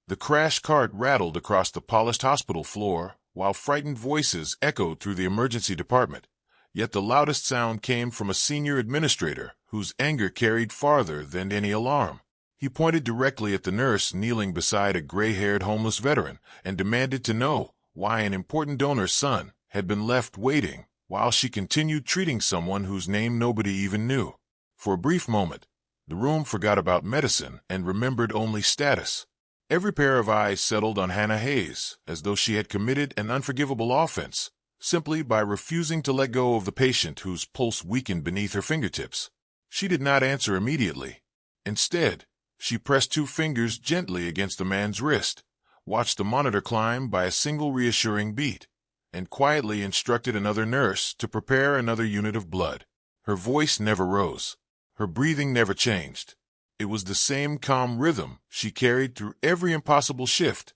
The crash cart rattled across the polished hospital floor, while frightened voices echoed through the emergency department. Yet the loudest sound came from a senior administrator whose anger carried farther than any alarm. He pointed directly at the nurse kneeling beside a gray-haired homeless veteran and demanded to know why an important donor's son had been left waiting while she continued treating someone whose name nobody even knew. For a brief moment, the room forgot about medicine and remembered only status. Every pair of eyes settled on Hannah Hayes, as though she had committed an unforgivable offense, simply by refusing to let go of the patient whose pulse weakened beneath her fingertips. She did not answer immediately. Instead, she pressed 2 fingers gently against the man's wrist, watched the monitor climb by a single reassuring beat, and quietly instructed another nurse to prepare another unit of blood. Her voice never rose. Her breathing never changed. It was the same calm rhythm she carried through every impossible shift,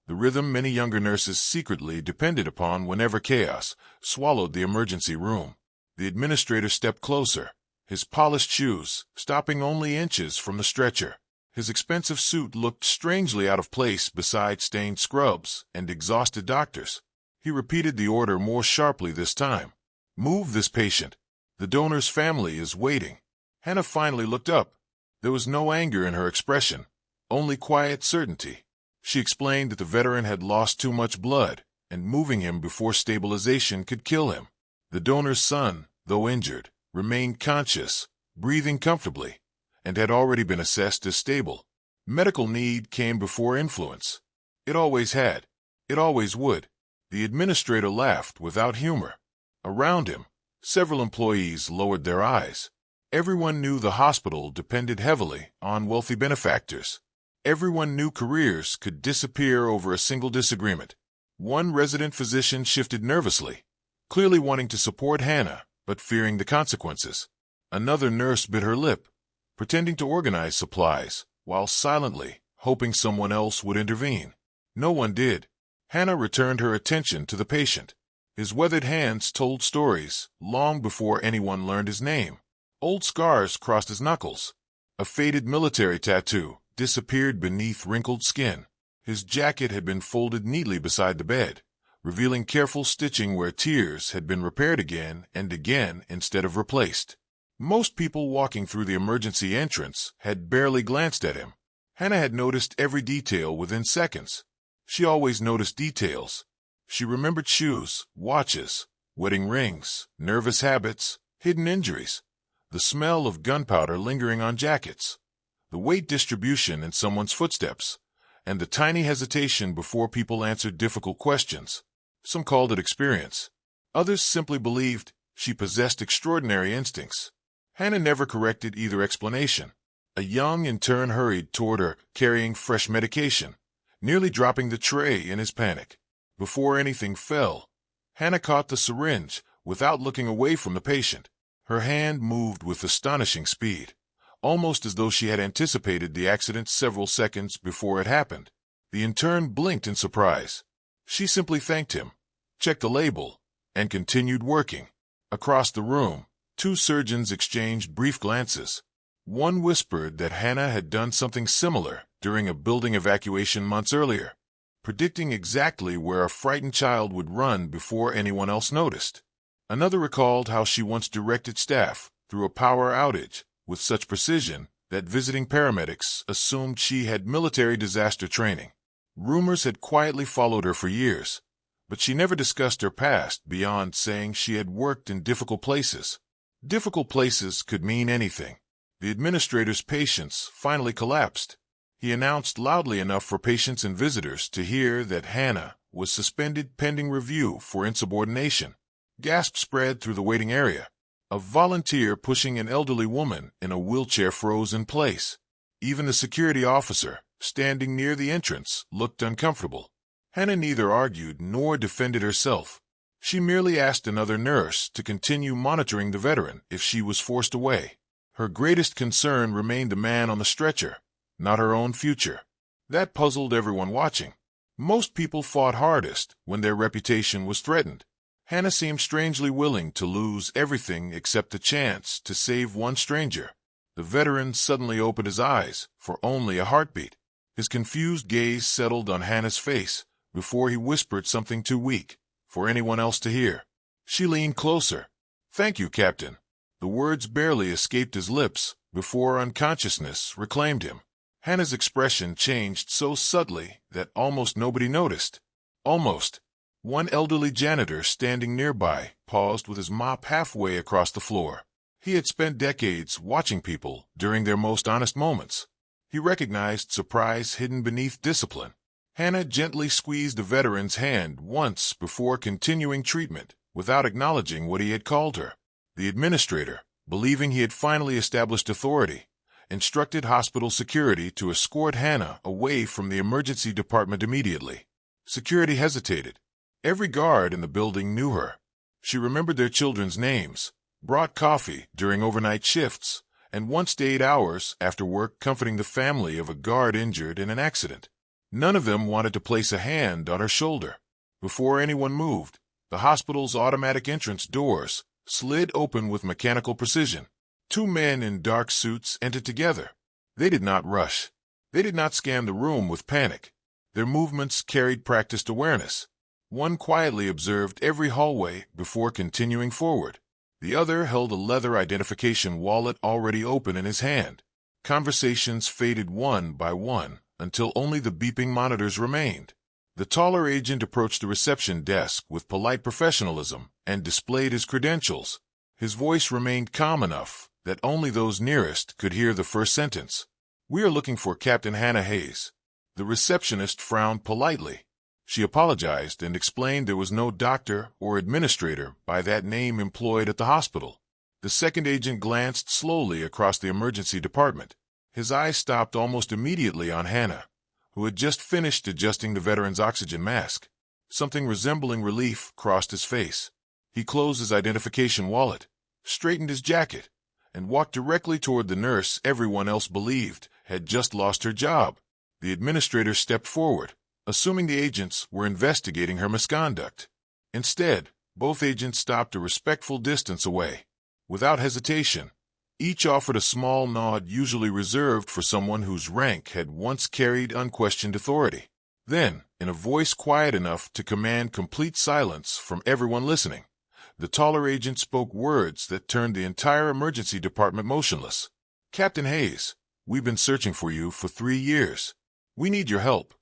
the rhythm many younger nurses secretly depended upon whenever chaos swallowed the emergency room. The administrator stepped closer, his polished shoes stopping only inches from the stretcher. His expensive suit looked strangely out of place beside stained scrubs and exhausted doctors. He repeated the order more sharply this time. "Move this patient. The donor's family is waiting." Hannah finally looked up. There was no anger in her expression, only quiet certainty. She explained that the veteran had lost too much blood, and moving him before stabilization could kill him. The donor's son, though injured, remained conscious, breathing comfortably, and had already been assessed as stable. Medical need came before influence. It always had. It always would. The administrator laughed without humor. Around him, several employees lowered their eyes. Everyone knew the hospital depended heavily on wealthy benefactors. Everyone knew careers could disappear over a single disagreement. One resident physician shifted nervously, clearly wanting to support Hannah, but fearing the consequences. Another nurse bit her lip, pretending to organize supplies, while silently hoping someone else would intervene. No one did. Hannah returned her attention to the patient. His weathered hands told stories long before anyone learned his name. Old scars crossed his knuckles. A faded military tattoo disappeared beneath wrinkled skin. His jacket had been folded neatly beside the bed, revealing careful stitching where tears had been repaired again and again instead of replaced. Most people walking through the emergency entrance had barely glanced at him. Hannah had noticed every detail within seconds. She always noticed details. She remembered shoes, watches, wedding rings, nervous habits, hidden injuries, the smell of gunpowder lingering on jackets, the weight distribution in someone's footsteps, and the tiny hesitation before people answered difficult questions. Some called it experience. Others simply believed she possessed extraordinary instincts. Hannah never corrected either explanation. A young intern hurried toward her, carrying fresh medication, nearly dropping the tray in his panic. Before anything fell, Hannah caught the syringe without looking away from the patient. Her hand moved with astonishing speed, almost as though she had anticipated the accident several seconds before it happened. The intern blinked in surprise. She simply thanked him, checked the label, and continued working. Across the room, 2 surgeons exchanged brief glances. One whispered that Hannah had done something similar during a building evacuation months earlier, predicting exactly where a frightened child would run before anyone else noticed. Another recalled how she once directed staff through a power outage with such precision that visiting paramedics assumed she had military disaster training. Rumors had quietly followed her for years, but she never discussed her past beyond saying she had worked in difficult places. Difficult places could mean anything. The administrator's patience finally collapsed. He announced loudly enough for patients and visitors to hear that Hannah was suspended pending review for insubordination. Gasps spread through the waiting area. A volunteer pushing an elderly woman in a wheelchair froze in place. Even the security officer, standing near the entrance, looked uncomfortable. Hannah neither argued nor defended herself. She merely asked another nurse to continue monitoring the veteran if she was forced away. Her greatest concern remained the man on the stretcher, not her own future. That puzzled everyone watching. Most people fought hardest when their reputation was threatened. Hannah seemed strangely willing to lose everything except the chance to save one stranger. The veteran suddenly opened his eyes for only a heartbeat. His confused gaze settled on Hannah's face before he whispered something too weak for anyone else to hear. She leaned closer. "Thank you, Captain." The words barely escaped his lips before unconsciousness reclaimed him. Hannah's expression changed so subtly that almost nobody noticed. Almost. One elderly janitor standing nearby paused with his mop halfway across the floor. He had spent decades watching people during their most honest moments. He recognized surprise hidden beneath discipline. Hannah gently squeezed the veteran's hand once before continuing treatment without acknowledging what he had called her. The administrator, believing he had finally established authority, instructed hospital security to escort Hannah away from the emergency department immediately. Security hesitated. Every guard in the building knew her. She remembered their children's names, brought coffee during overnight shifts, and once stayed hours after work comforting the family of a guard injured in an accident. None of them wanted to place a hand on her shoulder. Before anyone moved, the hospital's automatic entrance doors slid open with mechanical precision. Two men in dark suits entered together. They did not rush. They did not scan the room with panic. Their movements carried practiced awareness. One quietly observed every hallway before continuing forward. The other held a leather identification wallet already open in his hand. Conversations faded one by one until only the beeping monitors remained. The taller agent approached the reception desk with polite professionalism and displayed his credentials. His voice remained calm enough that only those nearest could hear the first sentence. "We are looking for Captain Hannah Hayes." The receptionist frowned politely. She apologized and explained there was no doctor or administrator by that name employed at the hospital. The second agent glanced slowly across the emergency department. His eyes stopped almost immediately on Hannah, who had just finished adjusting the veteran's oxygen mask. Something resembling relief crossed his face. He closed his identification wallet, straightened his jacket, and walked directly toward the nurse everyone else believed had just lost her job. The administrator stepped forward, assuming the agents were investigating her misconduct. Instead, both agents stopped a respectful distance away. Without hesitation, each offered a small nod usually reserved for someone whose rank had once carried unquestioned authority. Then, in a voice quiet enough to command complete silence from everyone listening, the taller agent spoke words that turned the entire emergency department motionless. "Captain Hayes, we've been searching for you for 3 years. We need your help."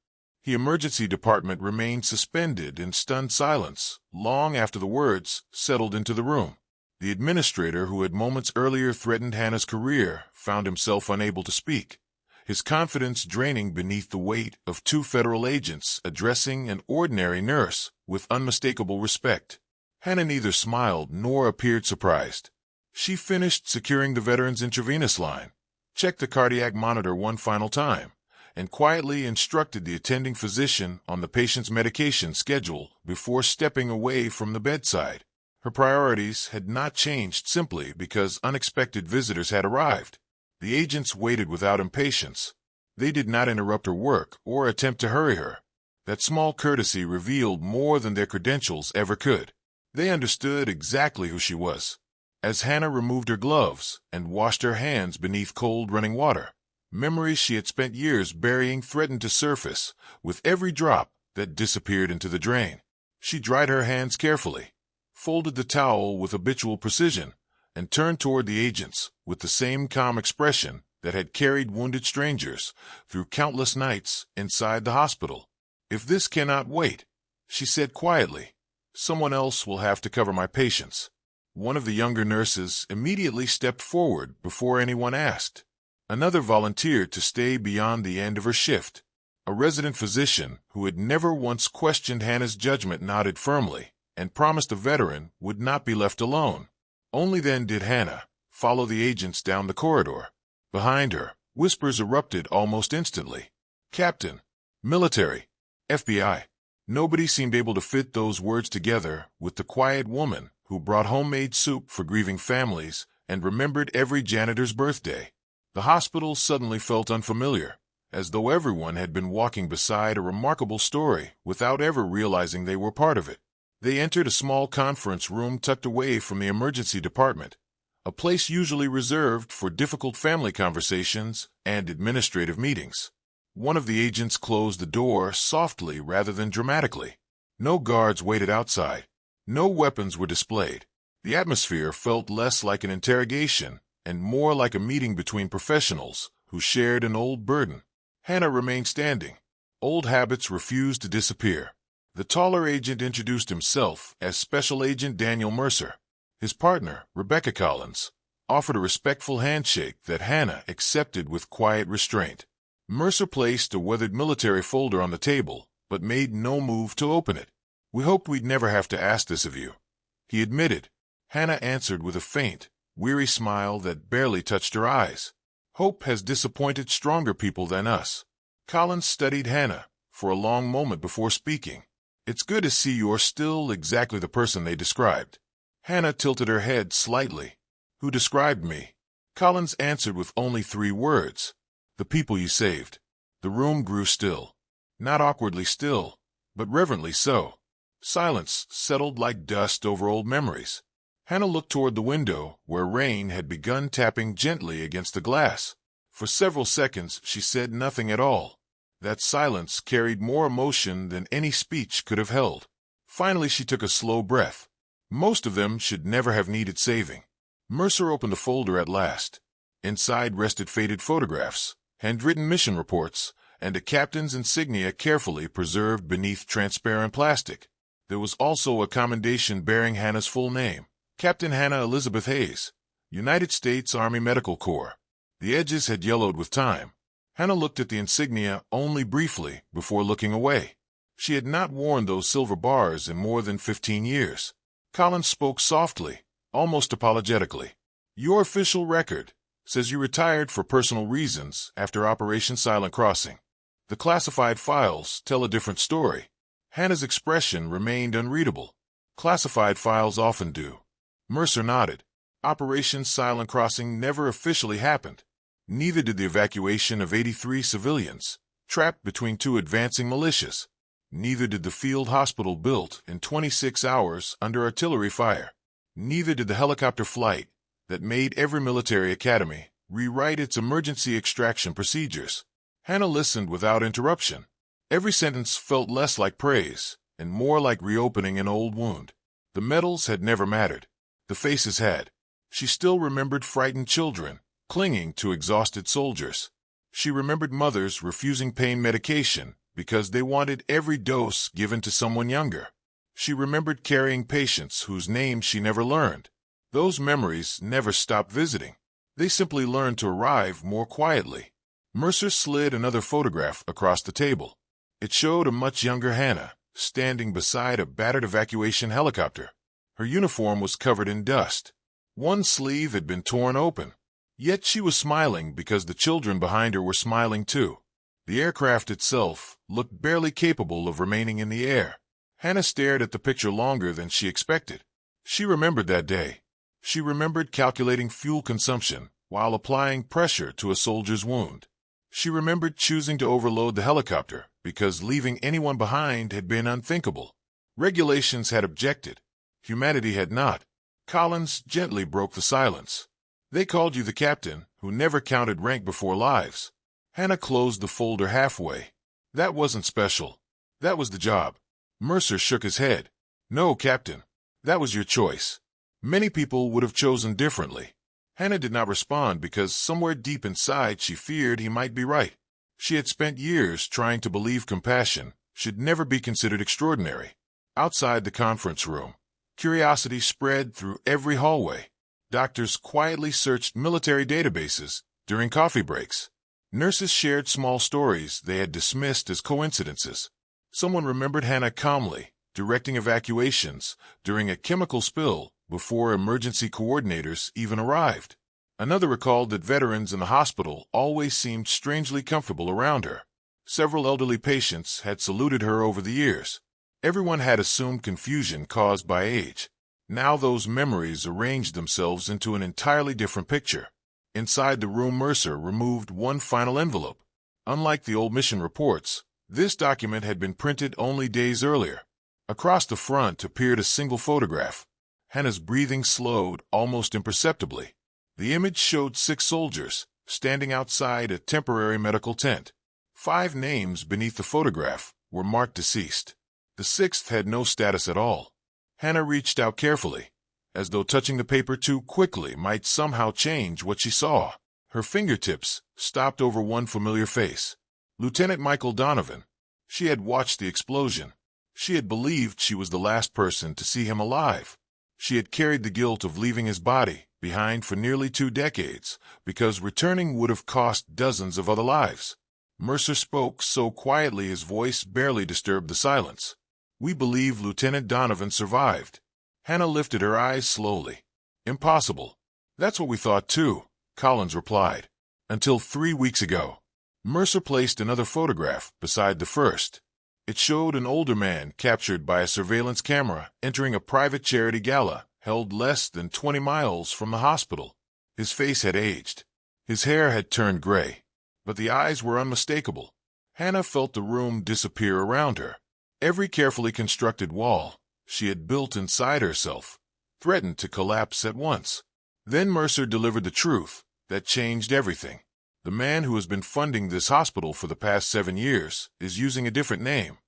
The emergency department remained suspended in stunned silence long after the words settled into the room. The administrator who had moments earlier threatened Hannah's career found himself unable to speak, his confidence draining beneath the weight of 2 federal agents addressing an ordinary nurse with unmistakable respect. Hannah neither smiled nor appeared surprised. She finished securing the veteran's intravenous line, checked the cardiac monitor one final time, and quietly instructed the attending physician on the patient's medication schedule before stepping away from the bedside. Her priorities had not changed simply because unexpected visitors had arrived. The agents waited without impatience. They did not interrupt her work or attempt to hurry her. That small courtesy revealed more than their credentials ever could. They understood exactly who she was. As Hannah removed her gloves and washed her hands beneath cold running water, memories she had spent years burying threatened to surface with every drop that disappeared into the drain. She dried her hands carefully, folded the towel with habitual precision, and turned toward the agents with the same calm expression that had carried wounded strangers through countless nights inside the hospital. "If this cannot wait," she said quietly, "someone else will have to cover my patients." One of the younger nurses immediately stepped forward before anyone asked. Another volunteered to stay beyond the end of her shift. A resident physician who had never once questioned Hannah's judgment nodded firmly and promised the veteran would not be left alone. Only then did Hannah follow the agents down the corridor. Behind her, whispers erupted almost instantly. "Captain, military, FBI." Nobody seemed able to fit those words together with the quiet woman who brought homemade soup for grieving families and remembered every janitor's birthday. The hospital suddenly felt unfamiliar, as though everyone had been walking beside a remarkable story without ever realizing they were part of it. They entered a small conference room tucked away from the emergency department, a place usually reserved for difficult family conversations and administrative meetings. One of the agents closed the door softly rather than dramatically. No guards waited outside. No weapons were displayed. The atmosphere felt less like an interrogation and more like a meeting between professionals who shared an old burden. Hannah remained standing. Old habits refused to disappear. The taller agent introduced himself as Special Agent Daniel Mercer. His partner, Rebecca Collins, offered a respectful handshake that Hannah accepted with quiet restraint. Mercer placed a weathered military folder on the table, but made no move to open it. "We hoped we'd never have to ask this of you," he admitted. Hannah answered with a faint, weary smile that barely touched her eyes. "Hope has disappointed stronger people than us." Collins studied Hannah for a long moment before speaking. "It's good to see you're still exactly the person they described." Hannah tilted her head slightly. "Who described me?" Collins answered with only 3 words. "The people you saved." The room grew still. Not awkwardly still, but reverently so. Silence settled like dust over old memories. Hannah looked toward the window, where rain had begun tapping gently against the glass. For several seconds she said nothing at all. That silence carried more emotion than any speech could have held. Finally she took a slow breath. Most of them should never have needed saving. Mercer opened a folder at last. Inside rested faded photographs, handwritten mission reports, and a captain's insignia carefully preserved beneath transparent plastic. There was also a commendation bearing Hannah's full name, Captain Hannah Elizabeth Hayes, United States Army Medical Corps. The edges had yellowed with time. Hannah looked at the insignia only briefly before looking away. She had not worn those silver bars in more than 15 years. Collins spoke softly, almost apologetically. "Your official record says you retired for personal reasons after Operation Silent Crossing. The classified files tell a different story." Hannah's expression remained unreadable. "Classified files often do." Mercer nodded. "Operation Silent Crossing never officially happened. Neither did the evacuation of 83 civilians, trapped between 2 advancing militias. Neither did the field hospital built in 26 hours under artillery fire. Neither did the helicopter flight that made every military academy rewrite its emergency extraction procedures." Hannah listened without interruption. Every sentence felt less like praise and more like reopening an old wound. The medals had never mattered. The faces had. She still remembered frightened children clinging to exhausted soldiers. She remembered mothers refusing pain medication because they wanted every dose given to someone younger. She remembered carrying patients whose names she never learned. Those memories never stopped visiting. They simply learned to arrive more quietly. Mercer slid another photograph across the table. It showed a much younger Hannah, standing beside a battered evacuation helicopter. Her uniform was covered in dust. One sleeve had been torn open. Yet she was smiling because the children behind her were smiling too. The aircraft itself looked barely capable of remaining in the air. Hannah stared at the picture longer than she expected. She remembered that day. She remembered calculating fuel consumption while applying pressure to a soldier's wound. She remembered choosing to overload the helicopter because leaving anyone behind had been unthinkable. Regulations had objected. Humanity had not. Collins gently broke the silence. "They called you the captain who never counted rank before lives." Hannah closed the folder halfway. "That wasn't special. That was the job." Mercer shook his head. "No, Captain. That was your choice. Many people would have chosen differently." Hannah did not respond because somewhere deep inside she feared he might be right. She had spent years trying to believe compassion should never be considered extraordinary. Outside the conference room, curiosity spread through every hallway. Doctors quietly searched military databases during coffee breaks. Nurses shared small stories they had dismissed as coincidences. Someone remembered Hannah calmly directing evacuations during a chemical spill before emergency coordinators even arrived. Another recalled that veterans in the hospital always seemed strangely comfortable around her. Several elderly patients had saluted her over the years. Everyone had assumed confusion caused by age. Now those memories arranged themselves into an entirely different picture. Inside the room, Mercer removed one final envelope. Unlike the old mission reports, this document had been printed only days earlier. Across the front appeared a single photograph. Hannah's breathing slowed almost imperceptibly. The image showed 6 soldiers standing outside a temporary medical tent. 5 names beneath the photograph were marked deceased. The 6th had no status at all. Hannah reached out carefully, as though touching the paper too quickly might somehow change what she saw. Her fingertips stopped over one familiar face. Lieutenant Michael Donovan. She had watched the explosion. She had believed she was the last person to see him alive. She had carried the guilt of leaving his body behind for nearly 2 decades, because returning would have cost dozens of other lives. Mercer spoke so quietly his voice barely disturbed the silence. "We believe Lieutenant Donovan survived." Hannah lifted her eyes slowly. "Impossible." "That's what we thought too," Collins replied. "Until 3 weeks ago." Mercer placed another photograph beside the first. It showed an older man captured by a surveillance camera entering a private charity gala held less than 20 miles from the hospital. His face had aged. His hair had turned gray, but the eyes were unmistakable. Hannah felt the room disappear around her. Every carefully constructed wall she had built inside herself threatened to collapse at once. Then Mercer delivered the truth that changed everything. "The man who has been funding this hospital for the past 7 years is using a different name,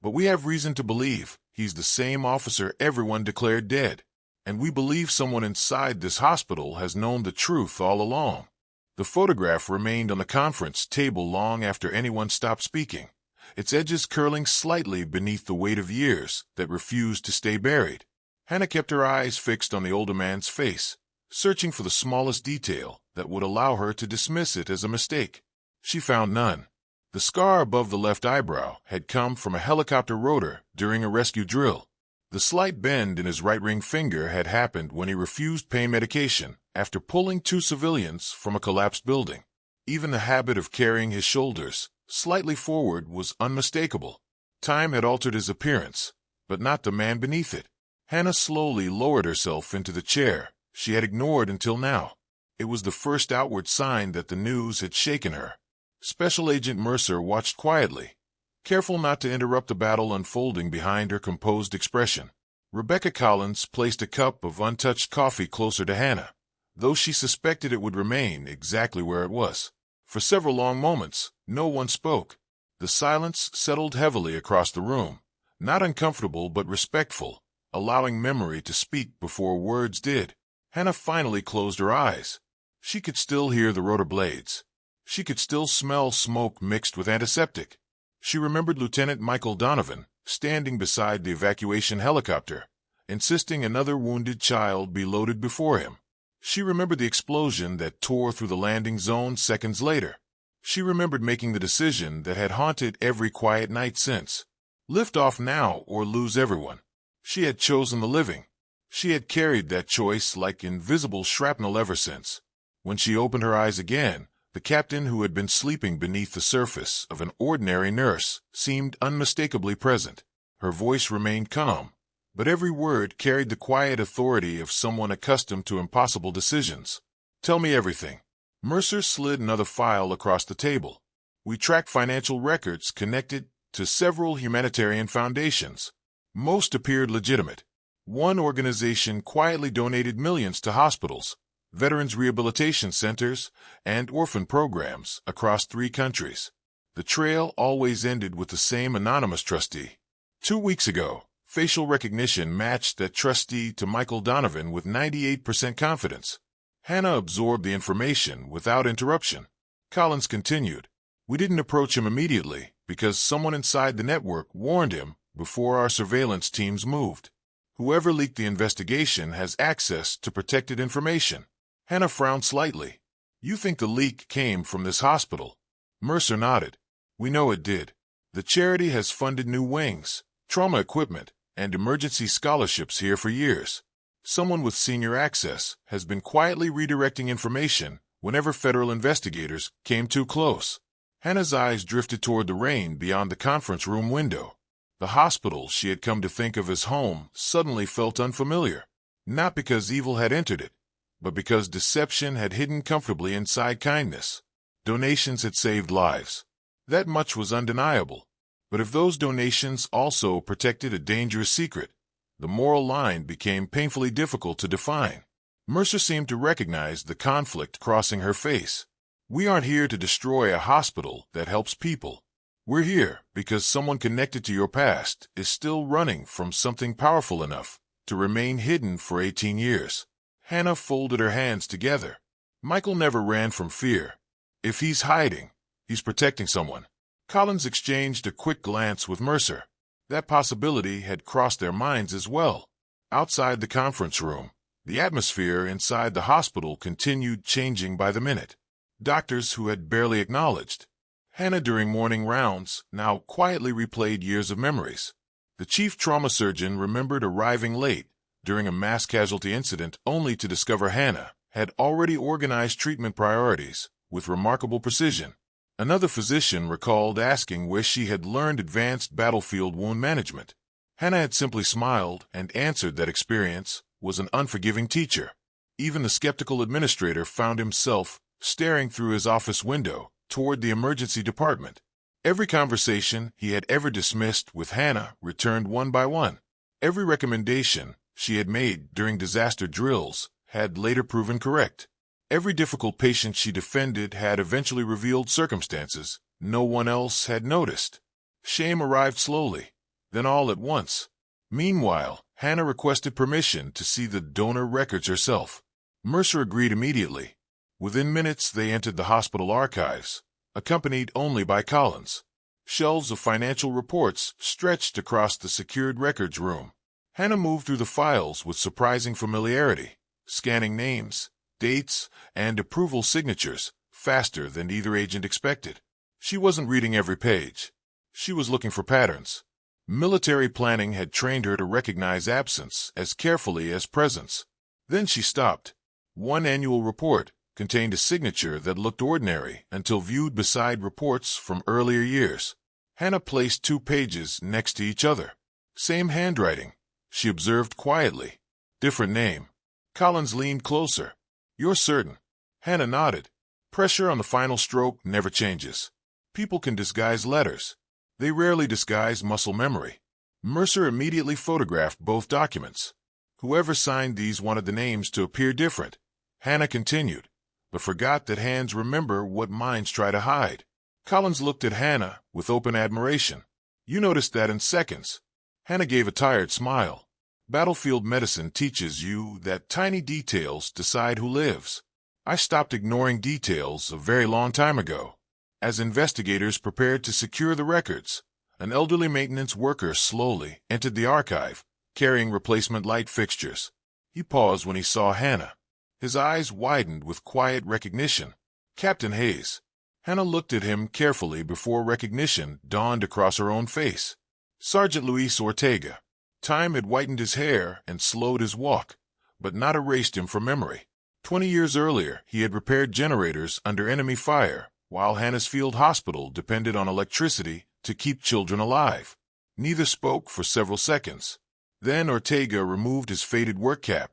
but we have reason to believe he's the same officer everyone declared dead. And we believe someone inside this hospital has known the truth all along." The photograph remained on the conference table long after anyone stopped speaking, its edges curling slightly beneath the weight of years that refused to stay buried. Hannah kept her eyes fixed on the older man's face, searching for the smallest detail that would allow her to dismiss it as a mistake. She found none. The scar above the left eyebrow had come from a helicopter rotor during a rescue drill. The slight bend in his right ring finger had happened when he refused pain medication after pulling 2 civilians from a collapsed building. Even the habit of carrying his shoulders slightly forward was unmistakable. Time had altered his appearance, but not the man beneath it. Hannah slowly lowered herself into the chair she had ignored until now. It was the first outward sign that the news had shaken her. Special Agent Mercer watched quietly, careful not to interrupt the battle unfolding behind her composed expression. Rebecca Collins placed a cup of untouched coffee closer to Hannah, though she suspected it would remain exactly where it was. For several long moments, no one spoke. The silence settled heavily across the room, not uncomfortable but respectful, allowing memory to speak before words did. Hannah finally closed her eyes. She could still hear the rotor blades. She could still smell smoke mixed with antiseptic. She remembered Lieutenant Michael Donovan standing beside the evacuation helicopter, insisting another wounded child be loaded before him. She remembered the explosion that tore through the landing zone seconds later. She remembered making the decision that had haunted every quiet night since. Lift off now or lose everyone. She had chosen the living. She had carried that choice like invisible shrapnel ever since. When she opened her eyes again, the captain who had been sleeping beneath the surface of an ordinary nurse seemed unmistakably present. Her voice remained calm, but every word carried the quiet authority of someone accustomed to impossible decisions. "Tell me everything." Mercer slid another file across the table. "We track financial records connected to several humanitarian foundations. Most appeared legitimate. One organization quietly donated millions to hospitals, veterans rehabilitation centers, and orphan programs across 3 countries. The trail always ended with the same anonymous trustee. 2 weeks ago, facial recognition matched that trustee to Michael Donovan with 98% confidence." Hannah absorbed the information without interruption. Collins continued, "We didn't approach him immediately because someone inside the network warned him before our surveillance teams moved. Whoever leaked the investigation has access to protected information." Hannah frowned slightly. "You think the leak came from this hospital?" Mercer nodded. "We know it did. The charity has funded new wings, trauma equipment, and emergency scholarships here for years. Someone with senior access has been quietly redirecting information whenever federal investigators came too close." Hannah's eyes drifted toward the rain beyond the conference room window. The hospital she had come to think of as home suddenly felt unfamiliar, not because evil had entered it, but because deception had hidden comfortably inside kindness. Donations had saved lives. That much was undeniable. But if those donations also protected a dangerous secret, the moral line became painfully difficult to define. Mercer seemed to recognize the conflict crossing her face. We aren't here to destroy a hospital that helps people. We're here because someone connected to your past is still running from something powerful enough to remain hidden for 18 years. Hannah folded her hands together. Michael never ran from fear. If he's hiding, he's protecting someone. Collins exchanged a quick glance with Mercer. That possibility had crossed their minds as well. Outside the conference room, the atmosphere inside the hospital continued changing by the minute. Doctors who had barely acknowledged Hannah during morning rounds now quietly replayed years of memories. The chief trauma surgeon remembered arriving late during a mass casualty incident only to discover Hannah had already organized treatment priorities with remarkable precision. Another physician recalled asking where she had learned advanced battlefield wound management. Hannah had simply smiled and answered that experience was an unforgiving teacher. Even the skeptical administrator found himself staring through his office window toward the emergency department. Every conversation he had ever dismissed with Hannah returned one by one. Every recommendation she had made during disaster drills had later proven correct. Every difficult patient she defended had eventually revealed circumstances no one else had noticed. Shame arrived slowly, then all at once. Meanwhile, Hannah requested permission to see the donor records herself. Mercer agreed immediately. Within minutes, they entered the hospital archives, accompanied only by Collins. Shelves of financial reports stretched across the secured records room. Hannah moved through the files with surprising familiarity, scanning names, dates, and approval signatures faster than either agent expected. She wasn't reading every page. She was looking for patterns. Military planning had trained her to recognize absence as carefully as presence. Then she stopped. One annual report contained a signature that looked ordinary until viewed beside reports from earlier years. Hannah placed 2 pages next to each other. Same handwriting, she observed quietly. Different name. Collins leaned closer. You're certain? Hannah nodded. Pressure on the final stroke never changes. People can disguise letters. They rarely disguise muscle memory. Mercer immediately photographed both documents. Whoever signed these wanted the names to appear different. Hannah continued, but forgot that hands remember what minds try to hide. Collins looked at Hannah with open admiration. You noticed that in seconds. Hannah gave a tired smile. Battlefield medicine teaches you that tiny details decide who lives. I stopped ignoring details a very long time ago. As investigators prepared to secure the records, an elderly maintenance worker slowly entered the archive, carrying replacement light fixtures. He paused when he saw Hannah. His eyes widened with quiet recognition. Captain Hayes. Hannah looked at him carefully before recognition dawned across her own face. Sergeant Luis Ortega. Time had whitened his hair and slowed his walk, but not erased him from memory. 20 years earlier, he had repaired generators under enemy fire, while Hannah's field hospital depended on electricity to keep children alive. Neither spoke for several seconds. Then Ortega removed his faded work cap.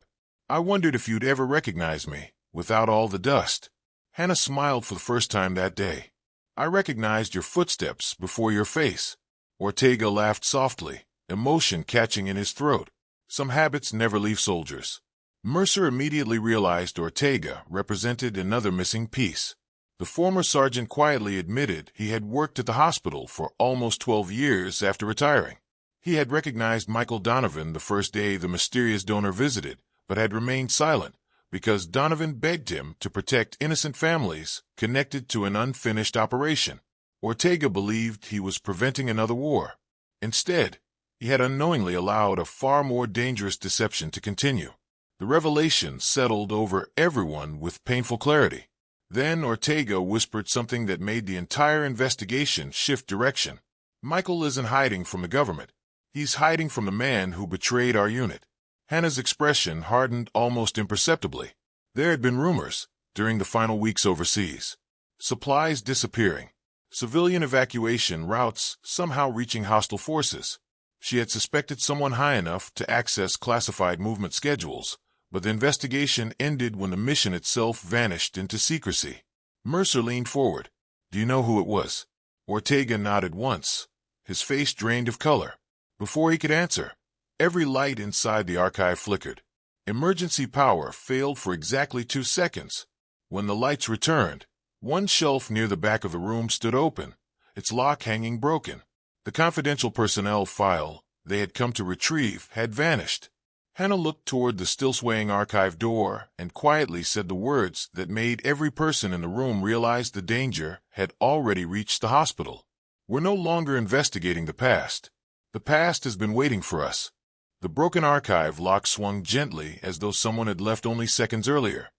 I wondered if you'd ever recognize me, without all the dust. Hannah smiled for the first time that day. I recognized your footsteps before your face. Ortega laughed softly, emotion catching in his throat. Some habits never leave soldiers. Mercer immediately realized Ortega represented another missing piece. The former sergeant quietly admitted he had worked at the hospital for almost 12 years after retiring. He had recognized Michael Donovan the first day the mysterious donor visited, but had remained silent because Donovan begged him to protect innocent families connected to an unfinished operation. Ortega believed he was preventing another war. Instead, he had unknowingly allowed a far more dangerous deception to continue. The revelation settled over everyone with painful clarity. Then Ortega whispered something that made the entire investigation shift direction. Michael isn't hiding from the government. He's hiding from the man who betrayed our unit. Hannah's expression hardened almost imperceptibly. There had been rumors during the final weeks overseas. Supplies disappearing. Civilian evacuation routes somehow reaching hostile forces. She had suspected someone high enough to access classified movement schedules, but the investigation ended when the mission itself vanished into secrecy. Mercer leaned forward. Do you know who it was? Ortega nodded once, his face drained of color. Before he could answer, every light inside the archive flickered. Emergency power failed for exactly 2 seconds. When the lights returned, One shelf near the back of the room stood open, its lock hanging broken. The confidential personnel file they had come to retrieve had vanished. Hannah looked toward the still-swaying archive door and quietly said the words that made every person in the room realize the danger had already reached the hospital. We're no longer investigating the past. The past has been waiting for us. The broken archive lock swung gently as though someone had left only seconds earlier,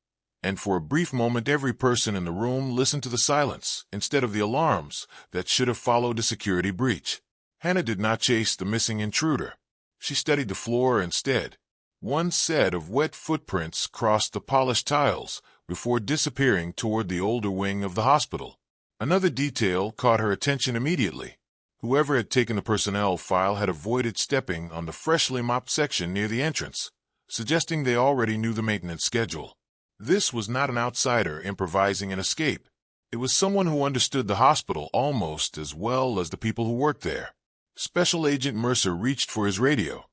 and for a brief moment every person in the room listened to the silence instead of the alarms that should have followed a security breach. Hannah did not chase the missing intruder. She studied the floor instead. One set of wet footprints crossed the polished tiles before disappearing toward the older wing of the hospital. Another detail caught her attention immediately. Whoever had taken the personnel file had avoided stepping on the freshly mopped section near the entrance, suggesting they already knew the maintenance schedule. This was not an outsider improvising an escape. It was someone who understood the hospital almost as well as the people who worked there. Special Agent Mercer reached for his radio,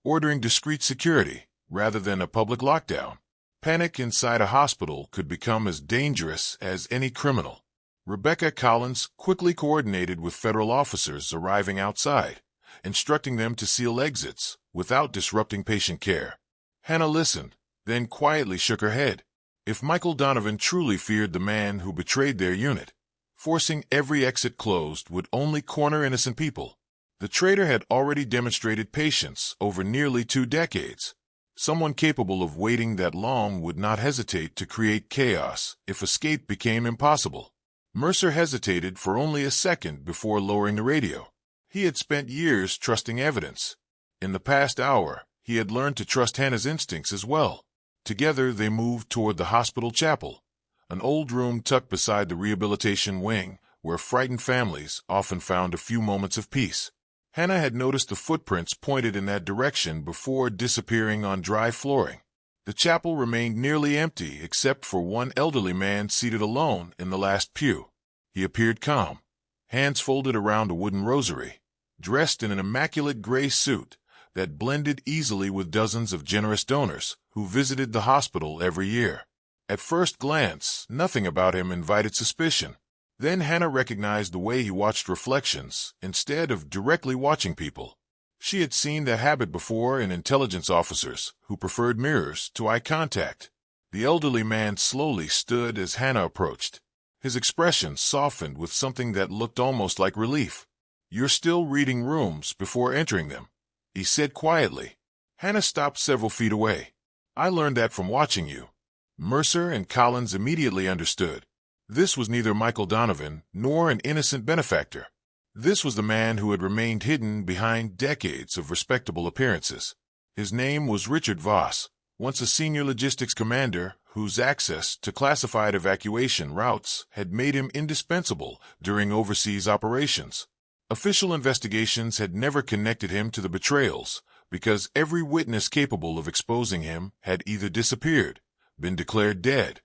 ordering discreet security rather than a public lockdown. Panic inside a hospital could become as dangerous as any criminal. Rebecca Collins quickly coordinated with federal officers arriving outside, instructing them to seal exits without disrupting patient care. Hannah listened, then quietly shook her head. If Michael Donovan truly feared the man who betrayed their unit, forcing every exit closed would only corner innocent people. The traitor had already demonstrated patience over nearly 2 decades. Someone capable of waiting that long would not hesitate to create chaos if escape became impossible. Mercer hesitated for only a second before lowering the radio. He had spent years trusting evidence. In the past hour, he had learned to trust Hannah's instincts as well. Together they moved toward the hospital chapel, an old room tucked beside the rehabilitation wing where frightened families often found a few moments of peace. Hannah had noticed the footprints pointed in that direction before disappearing on dry flooring. The chapel remained nearly empty except for one elderly man seated alone in the last pew. He appeared calm, hands folded around a wooden rosary, dressed in an immaculate gray suit that blended easily with dozens of generous donors who visited the hospital every year. At first glance, nothing about him invited suspicion. Then Hannah recognized the way he watched reflections instead of directly watching people. She had seen the habit before in intelligence officers who preferred mirrors to eye contact. The elderly man slowly stood as Hannah approached. His expression softened with something that looked almost like relief. "You're still reading rooms before entering them," he said quietly. Hannah stopped several feet away. "I learned that from watching you." Mercer and Collins immediately understood. This was neither Michael Donovan nor an innocent benefactor. This was the man who had remained hidden behind decades of respectable appearances. His name was Richard Voss, once a senior logistics commander whose access to classified evacuation routes had made him indispensable during overseas operations. Official investigations had never connected him to the betrayals because every witness capable of exposing him had either disappeared, been declared dead,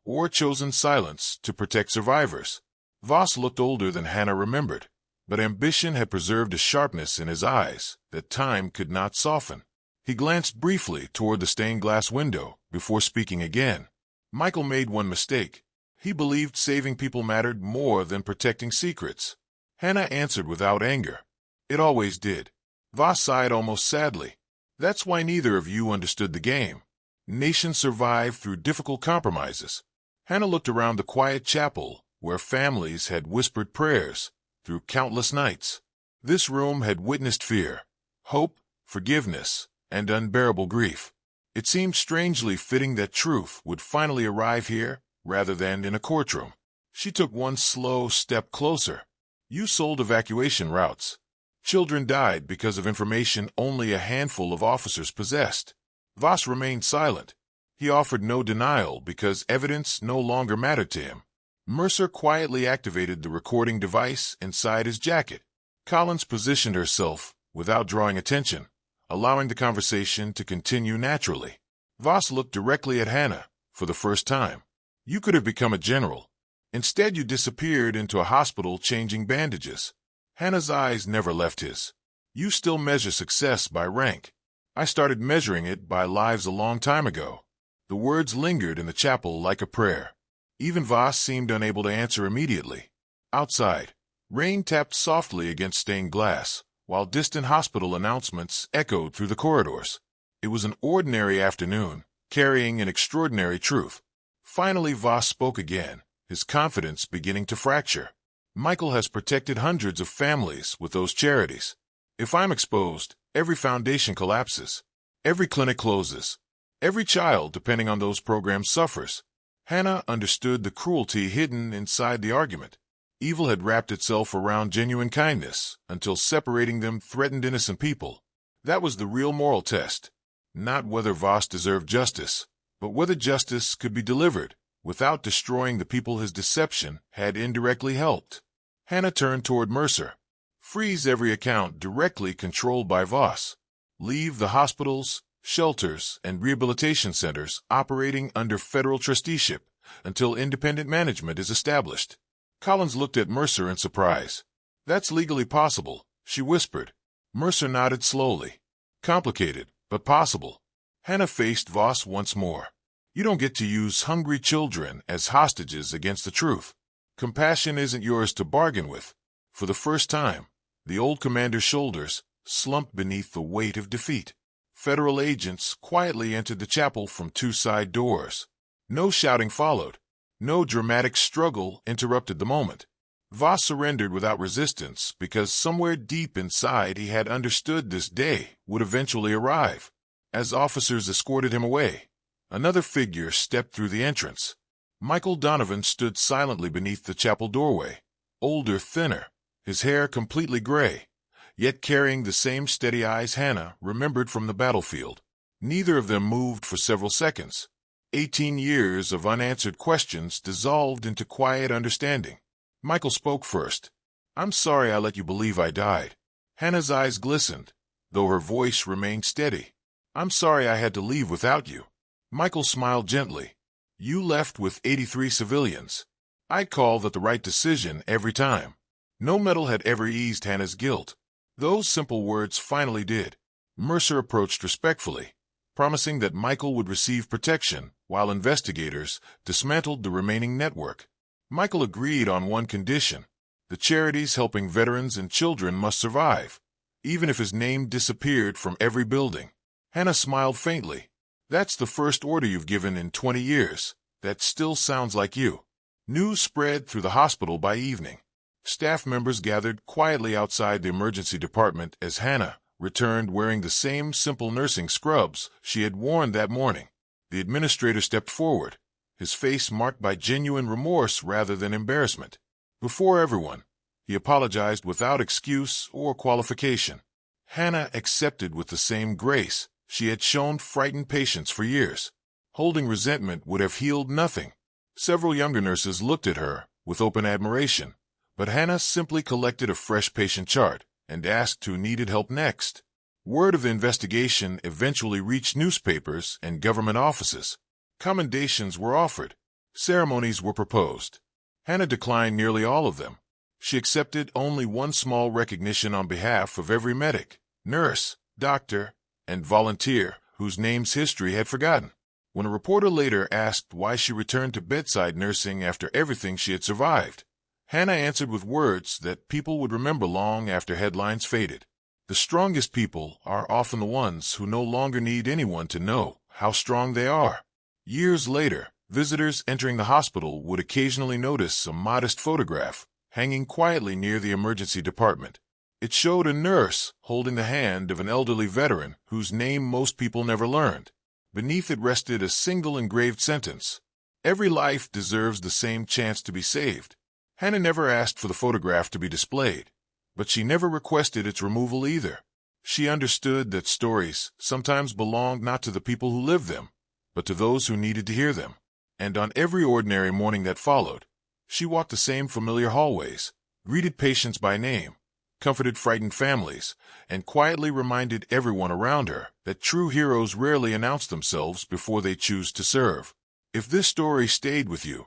or chosen silence to protect survivors. Voss looked older than Hannah remembered, but ambition had preserved a sharpness in his eyes that time could not soften. He glanced briefly toward the stained glass window before speaking again. Michael made one mistake. He believed saving people mattered more than protecting secrets. Hannah answered without anger. "It always did." Voss sighed almost sadly. "That's why neither of you understood the game. Nations survive through difficult compromises." Hannah looked around the quiet chapel where families had whispered prayers through countless nights. This room had witnessed fear, hope, forgiveness, and unbearable grief. It seemed strangely fitting that truth would finally arrive here rather than in a courtroom. She took one slow step closer. "You sold evacuation routes. Children died because of information only a handful of officers possessed." Voss remained silent. He offered no denial because evidence no longer mattered to him. Mercer quietly activated the recording device inside his jacket. Collins positioned herself without drawing attention, allowing the conversation to continue naturally. Voss looked directly at Hannah for the first time. "You could have become a general. Instead, you disappeared into a hospital changing bandages." Hannah's eyes never left his. "You still measure success by rank. I started measuring it by lives a long time ago." The words lingered in the chapel like a prayer. Even Voss seemed unable to answer immediately. Outside, rain tapped softly against stained glass, while distant hospital announcements echoed through the corridors. It was an ordinary afternoon, carrying an extraordinary truth. Finally, Voss spoke again, his confidence beginning to fracture. Michael has protected hundreds of families with those charities. If I'm exposed, every foundation collapses. Every clinic closes. Every child, depending on those programs, suffers. Hannah understood the cruelty hidden inside the argument. Evil had wrapped itself around genuine kindness until separating them threatened innocent people. That was the real moral test. Not whether Voss deserved justice, but whether justice could be delivered without destroying the people his deception had indirectly helped. Hannah turned toward Mercer. Freeze every account directly controlled by Voss. Leave the hospitals, shelters, and rehabilitation centers operating under federal trusteeship until independent management is established. Collins looked at Mercer in surprise. That's legally possible, she whispered. Mercer nodded slowly. Complicated, but possible. Hannah faced Voss once more. You don't get to use hungry children as hostages against the truth. Compassion isn't yours to bargain with. For the first time, the old commander's shoulders slumped beneath the weight of defeat. Federal agents quietly entered the chapel from two side doors. No shouting followed. No dramatic struggle interrupted the moment. Voss surrendered without resistance because somewhere deep inside he had understood this day would eventually arrive. As officers escorted him away, another figure stepped through the entrance. Michael Donovan stood silently beneath the chapel doorway, older, thinner, his hair completely gray, yet carrying the same steady eyes Hannah remembered from the battlefield. Neither of them moved for several seconds. 18 years of unanswered questions dissolved into quiet understanding. Michael spoke first. I'm sorry I let you believe I died. Hannah's eyes glistened, though her voice remained steady. I'm sorry I had to leave without you. Michael smiled gently. You left with 83 civilians. I call that the right decision every time. No medal had ever eased Hannah's guilt. Those simple words finally did. Mercer approached respectfully, promising that Michael would receive protection while investigators dismantled the remaining network. Michael agreed on one condition. The charities helping veterans and children must survive, even if his name disappeared from every building. Hannah smiled faintly. That's the first order you've given in 20 years. That still sounds like you. News spread through the hospital by evening. Staff members gathered quietly outside the emergency department as Hannah returned wearing the same simple nursing scrubs she had worn that morning. The administrator stepped forward, his face marked by genuine remorse rather than embarrassment. Before everyone, he apologized without excuse or qualification. Hannah accepted with the same grace she had shown frightened patients for years. Holding resentment would have healed nothing. Several younger nurses looked at her with open admiration, but Hannah simply collected a fresh patient chart and asked who needed help next. Word of the investigation eventually reached newspapers and government offices. Commendations were offered. Ceremonies were proposed. Hannah declined nearly all of them. She accepted only one small recognition on behalf of every medic, nurse, doctor, and volunteer whose names history had forgotten. When a reporter later asked why she returned to bedside nursing after everything she had survived, Hannah answered with words that people would remember long after headlines faded. The strongest people are often the ones who no longer need anyone to know how strong they are. Years later, visitors entering the hospital would occasionally notice a modest photograph hanging quietly near the emergency department. It showed a nurse holding the hand of an elderly veteran whose name most people never learned. Beneath it rested a single engraved sentence: "Every life deserves the same chance to be saved." Hannah never asked for the photograph to be displayed, but she never requested its removal either. She understood that stories sometimes belonged not to the people who lived them, but to those who needed to hear them. And on every ordinary morning that followed, she walked the same familiar hallways, greeted patients by name, comforted frightened families, and quietly reminded everyone around her that true heroes rarely announce themselves before they choose to serve. If this story stayed with you,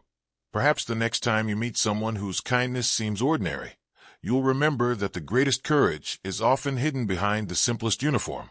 perhaps the next time you meet someone whose kindness seems ordinary, you'll remember that the greatest courage is often hidden behind the simplest uniform.